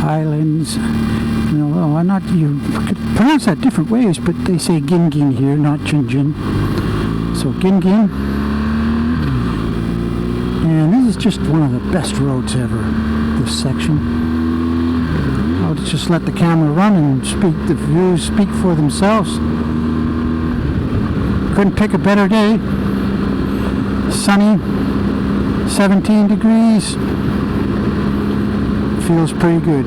Highlands. You know, well, I'm not, you could pronounce that different ways, but they say Gin Gin here, not Jin Jin. So Gin Gin. And this is just one of the best roads ever, this section. I'll just let the camera run and the views speak for themselves. Couldn't pick a better day. Sunny, 17 degrees. Feels pretty good.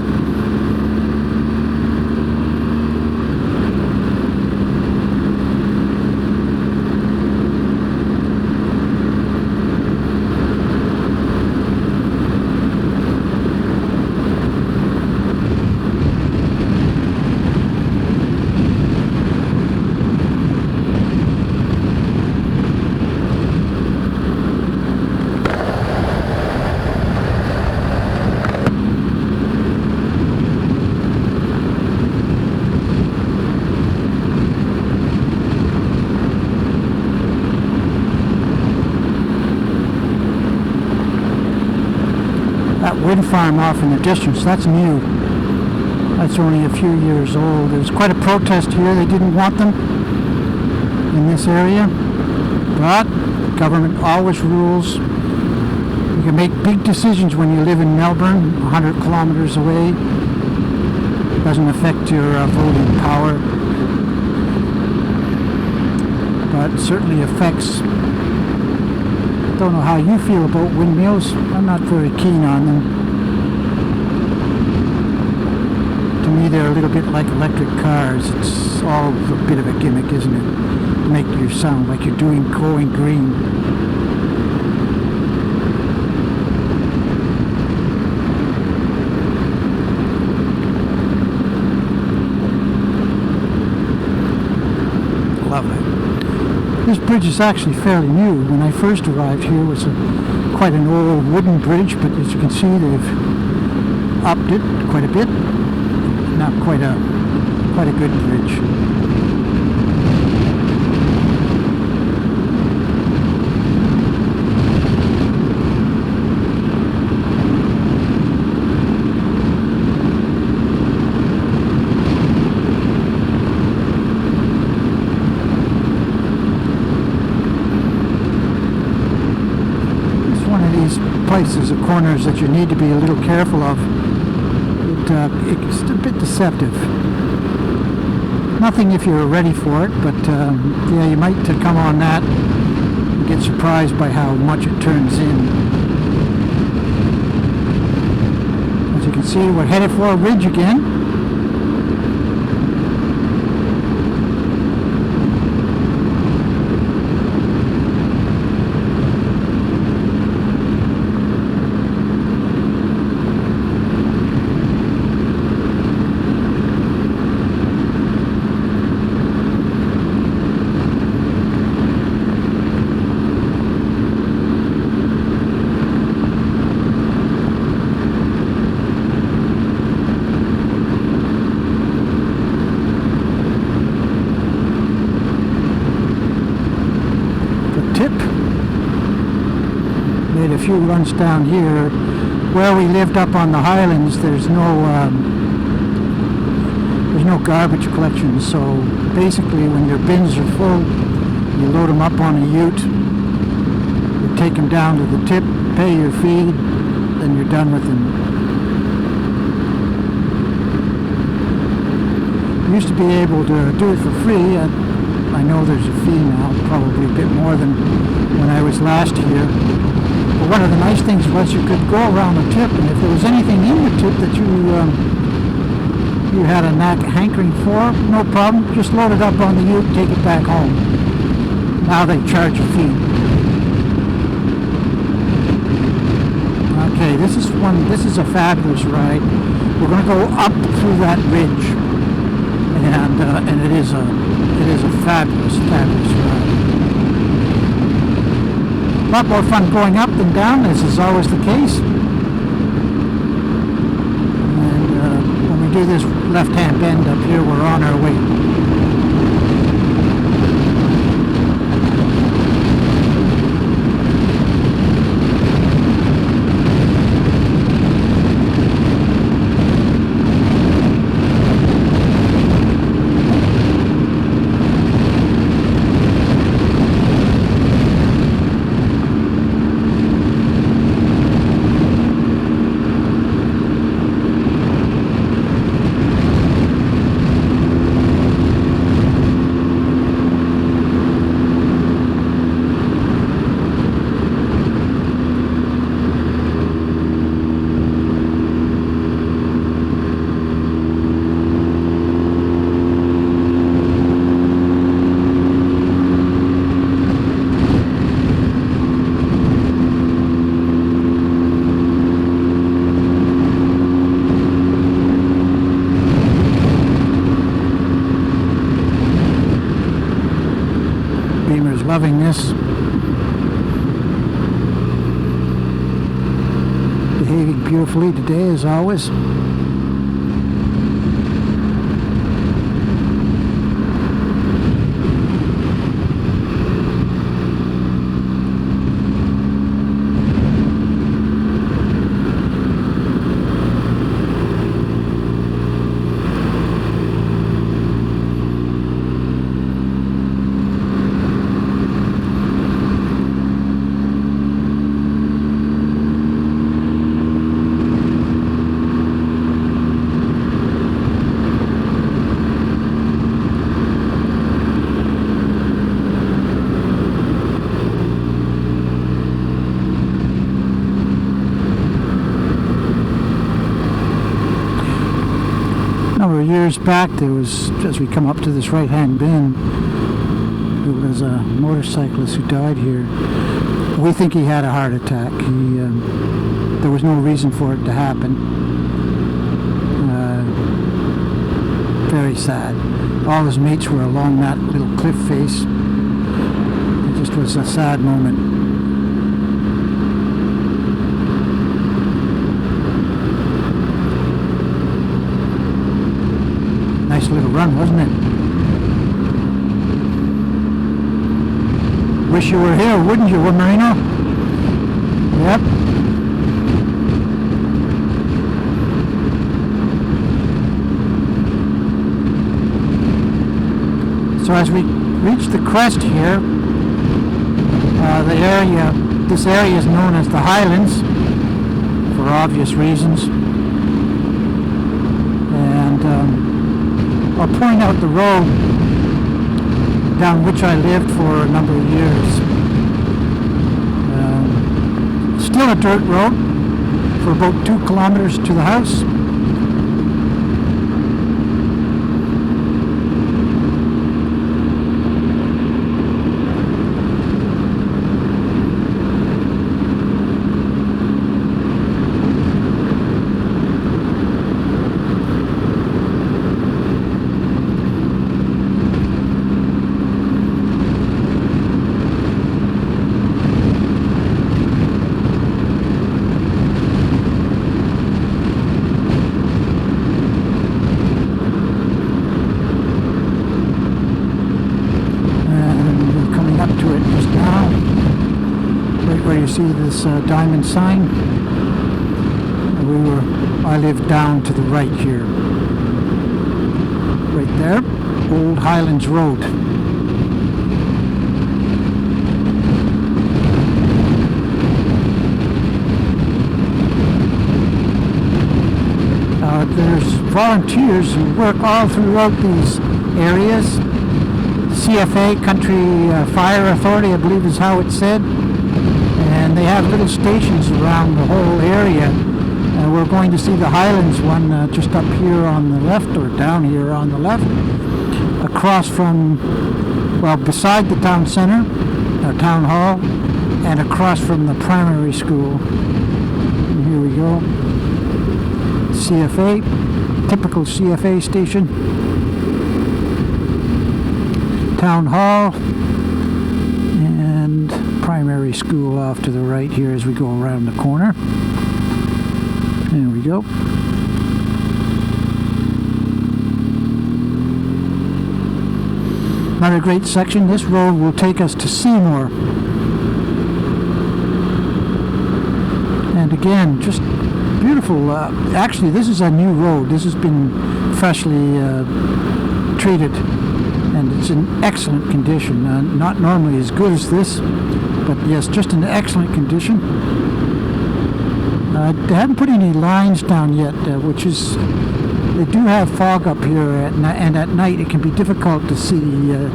Wind farm off in the distance, that's new. That's only a few years old. There was quite a protest here. They didn't want them in this area. But government always rules. You can make big decisions when you live in Melbourne, 100 kilometers away. It doesn't affect your voting power. But it certainly affects. Don't know how you feel about windmills. I'm not very keen on them. To me, they're a little bit like electric cars. It's all a bit of a gimmick, isn't it? To make you sound like you're going green. Lovely. This bridge is actually fairly new. When I first arrived here, it was quite an old wooden bridge, but as you can see, they've upped it quite a bit. Not quite a good bridge. Places or corners that you need to be a little careful of. It's a bit deceptive. Nothing if you're ready for it, but yeah, you might come on that and get surprised by how much it turns in. As you can see, we're headed for a ridge again. Made a few runs down here. Where we lived up on the Highlands, there's no garbage collection, so basically when your bins are full, you load them up on a ute, you take them down to the tip, pay your fee, then you're done with them. You used to be able to do it for free. I know there's a fee now, probably a bit more than when I was last here. But one of the nice things was you could go around the tip, and if there was anything in the tip that you had a hankering for, no problem, just load it up on the ute, take it back home. Now they charge a fee. Okay, this is a fabulous ride. We're going to go up through that ridge, and it is a fabulous ride. A lot more fun going up than down, as is always the case. And when we do this left-hand bend up here, we're on our way. loving this. Behaving beautifully today as always. Years back, there was, as we come up to this right-hand bend, there was a motorcyclist who died here. We think he had a heart attack. There was no reason for it to happen. Very sad. All his mates were along that little cliff face. It just was a sad moment. Nice little run, wasn't it? Wish you were here, wouldn't you, Marino? Yep. So as we reach the crest here, this area is known as the Highlands, for obvious reasons. And I'll point out the road down which I lived for a number of years. Still a dirt road for about 2 kilometers to the house. See this diamond sign? I live down to the right here. Right there, Old Highlands Road. There's volunteers who work all throughout these areas. CFA, Country Fire Authority, I believe is how it's said. And they have little stations around the whole area. We're going to see the Highlands one just up here on the left, or down here on the left, across from, well, beside the town center, or town hall, and across from the primary school. And here we go. CFA, typical CFA station. Town hall. Primary school off to the right here as we go around the corner. There we go. Another great section. This road will take us to Seymour. And again, just beautiful. Actually, this is a new road. This has been freshly treated, and it's in excellent condition. Not normally as good as this, but yes, just in excellent condition. They haven't put any lines down yet, which is, they do have fog up here, and at night it can be difficult to see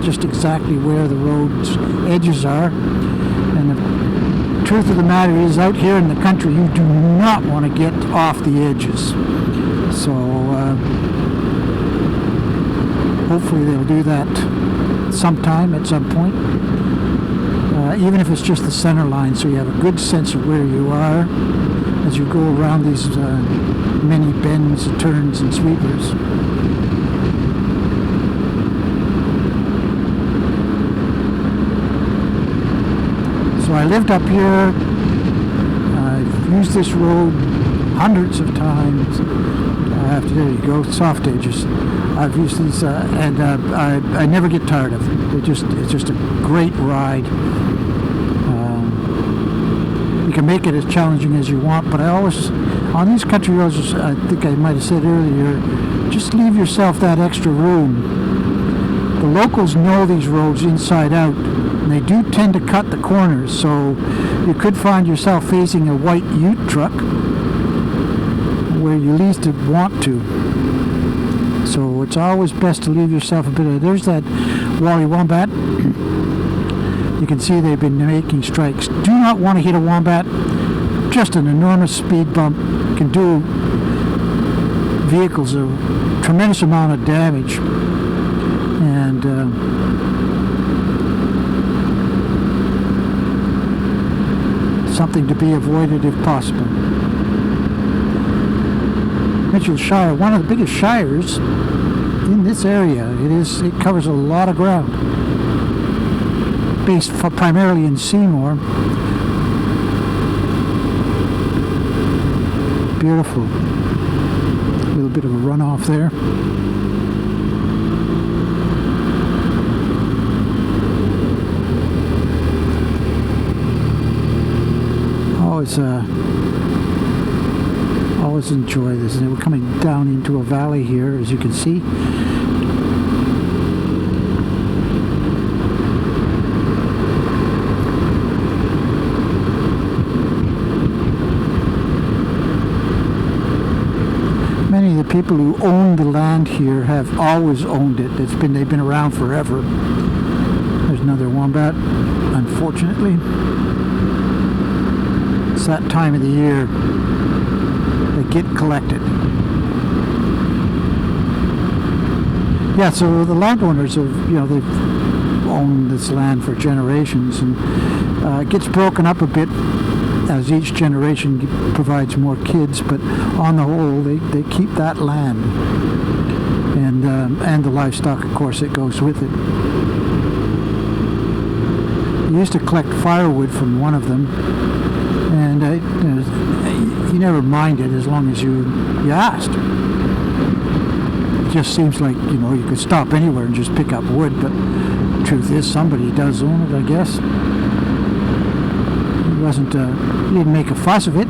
just exactly where the road's edges are. And the truth of the matter is, out here in the country, you do not want to get off the edges. So hopefully they'll do that sometime at some point. Even if it's just the center line, so you have a good sense of where you are as you go around these many bends, turns, and sweepers. I lived up here. I've used this road hundreds of times. There you go, soft edges. I've used these, and I never get tired of them. It's just a great ride. You can make it as challenging as you want, but I always, on these country roads, I think I might have said earlier, just leave yourself that extra room. The locals know these roads inside out, and they do tend to cut the corners, so you could find yourself facing a white ute truck where you least want to. So it's always best to leave yourself a bit of... There's that Wally Wombat. You can see they've been making strikes. Do not want to hit a wombat. Just an enormous speed bump can do vehicles a tremendous amount of damage. And something to be avoided if possible. Mitchell Shire, one of the biggest shires in this area. It covers a lot of ground. Based primarily in Seymour. Beautiful. A little bit of a runoff there. Always enjoy this. And we're coming down into a valley here, as you can see. Many of the people who own the land here have always owned it. They've been around forever. There's another wombat, unfortunately. It's that time of the year they get collected. Yeah, so the landowners they've owned this land for generations, and it gets broken up a bit as each generation provides more kids, but on the whole they keep that land, and the livestock, of course, that goes with it. I used to collect firewood from one of them, and you never minded as long as you asked. It just seems like you could stop anywhere and just pick up wood, but the truth is somebody does own it, I guess. He didn't make a fuss of it.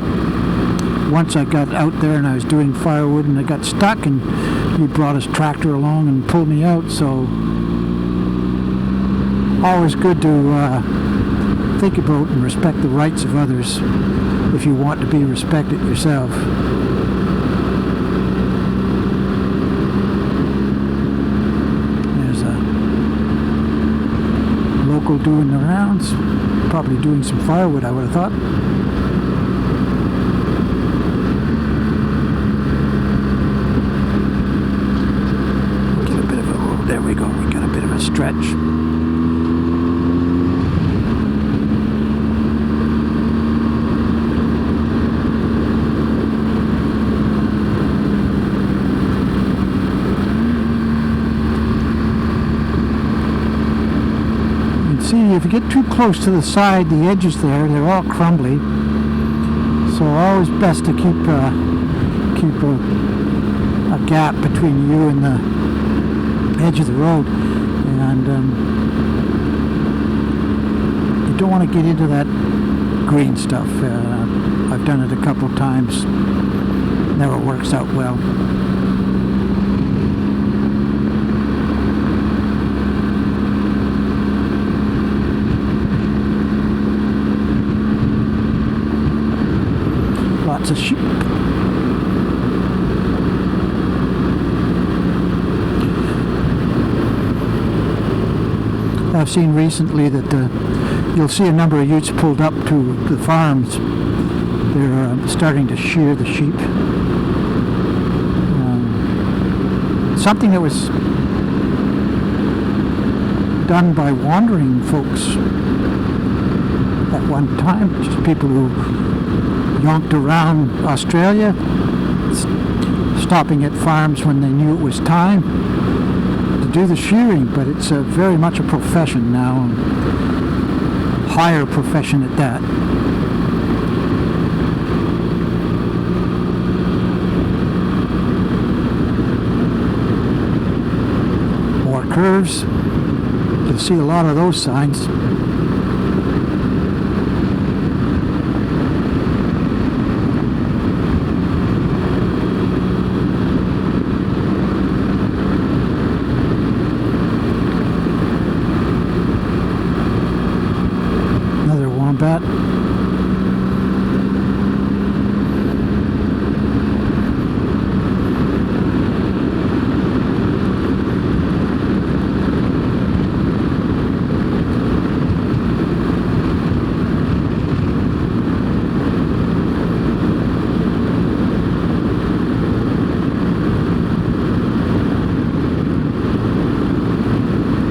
Once I got out there and I was doing firewood and I got stuck, and he brought his tractor along and pulled me out. So always good to think about and respect the rights of others if you want to be respected yourself. There's a local doing the rounds, probably doing some firewood, I would have thought. Get a bit of a, oh, there we go, we got a bit of a stretch. If you get too close to the side, the edges there, they're all crumbly. So always best to keep a gap between you and the edge of the road. And you don't want to get into that green stuff. I've done it a couple of times. Never works out well. Lots of sheep. I've seen recently that you'll see a number of utes pulled up to the farms. They're starting to shear the sheep. Something that was done by wandering folks at one time, just people who yonked around Australia, stopping at farms when they knew it was time to do the shearing, but it's very much a profession now. higher profession at that. More curves. You'll see a lot of those signs. Wombat.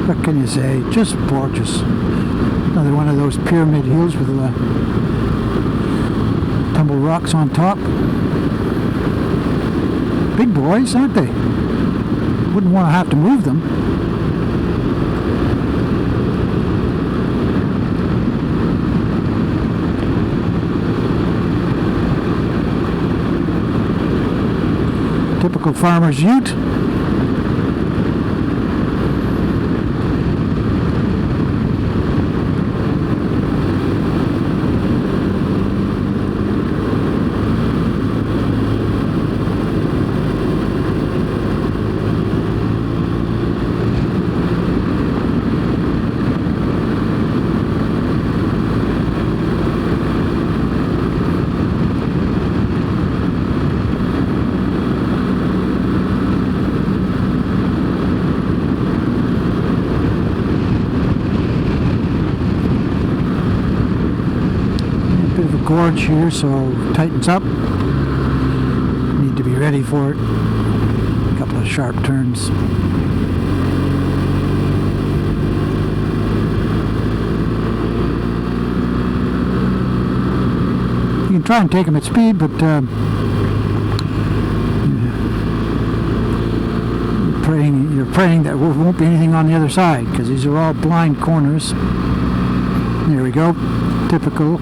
What can you say? Just gorgeous. Another one of those pyramid hills with tumble rocks on top. Big boys, aren't they? Wouldn't want to have to move them. Typical farmer's ute. Gorge here, so tightens up. Need to be ready for it. A couple of sharp turns. You can try and take them at speed, but you're praying that there won't be anything on the other side, because these are all blind corners. There we go. Typical.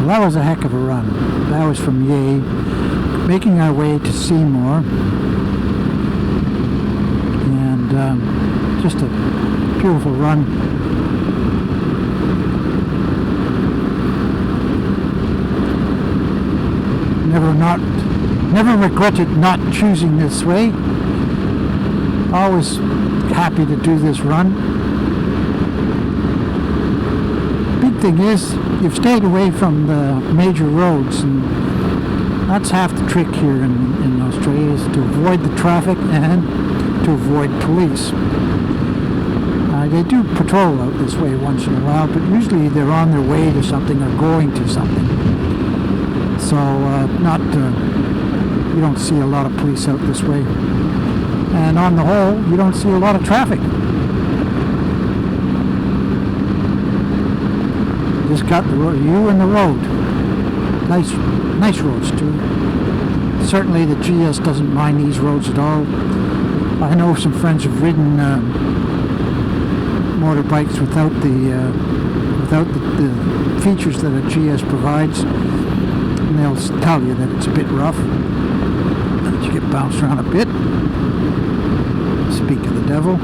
That was a heck of a run. That was from Yea, making our way to Seymour, and just a beautiful run. Never regretted not choosing this way. Always happy to do this run. Big thing is, you've stayed away from the major roads, and that's half the trick here in Australia, is to avoid the traffic and to avoid police. They do patrol out this way once in a while, but usually they're on their way to something or going to something. So you don't see a lot of police out this way. And on the whole, you don't see a lot of traffic. Just got the road, you and the road. Nice roads too. Certainly the GS doesn't mind these roads at all. I know some friends have ridden motorbikes without the features that a GS provides, and they'll tell you that it's a bit rough, that you get bounced around a bit. Speak of the devil.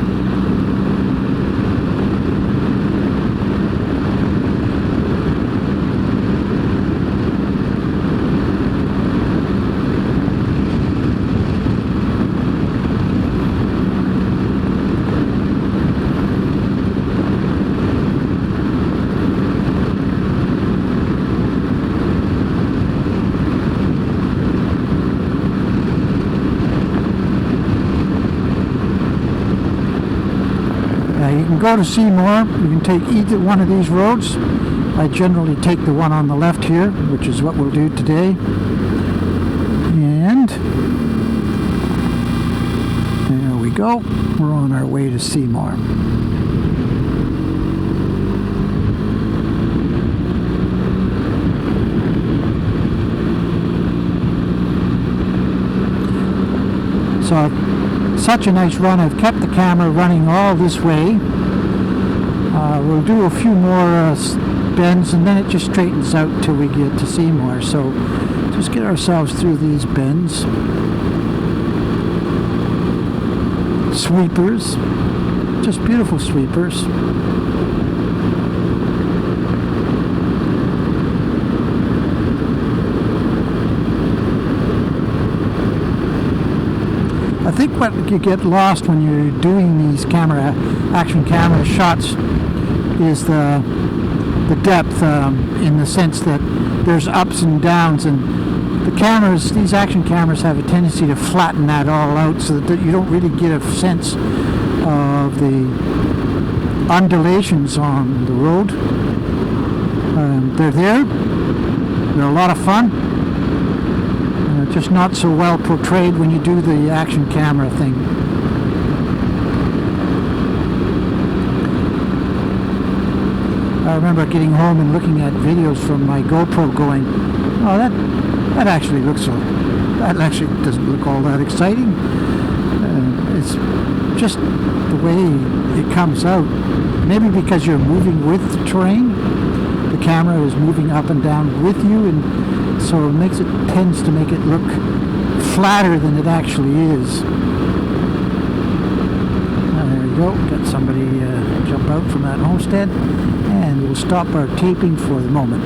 You can go to Seymour. You can take either one of these roads. I generally take the one on the left here, which is what we'll do today. And there we go. We're on our way to Seymour. So such a nice run. I've kept the camera running all this way. We'll do a few more bends and then it just straightens out till we get to Seymour. So just get ourselves through these bends. Sweepers, just beautiful sweepers. I think what you get lost when you're doing these action camera shots is the depth, in the sense that there's ups and downs, and the cameras, these action cameras, have a tendency to flatten that all out so that you don't really get a sense of the undulations on the road. They're there. They're a lot of fun. Just not so well portrayed when you do the action camera thing. I remember getting home and looking at videos from my GoPro going, oh, that actually doesn't look all that exciting. It's just the way it comes out. Maybe because you're moving with the terrain, the camera is moving up and down with you, and so it tends to make it look flatter than it actually is. There we go, got somebody jump out from that homestead, and we'll stop our taping for the moment.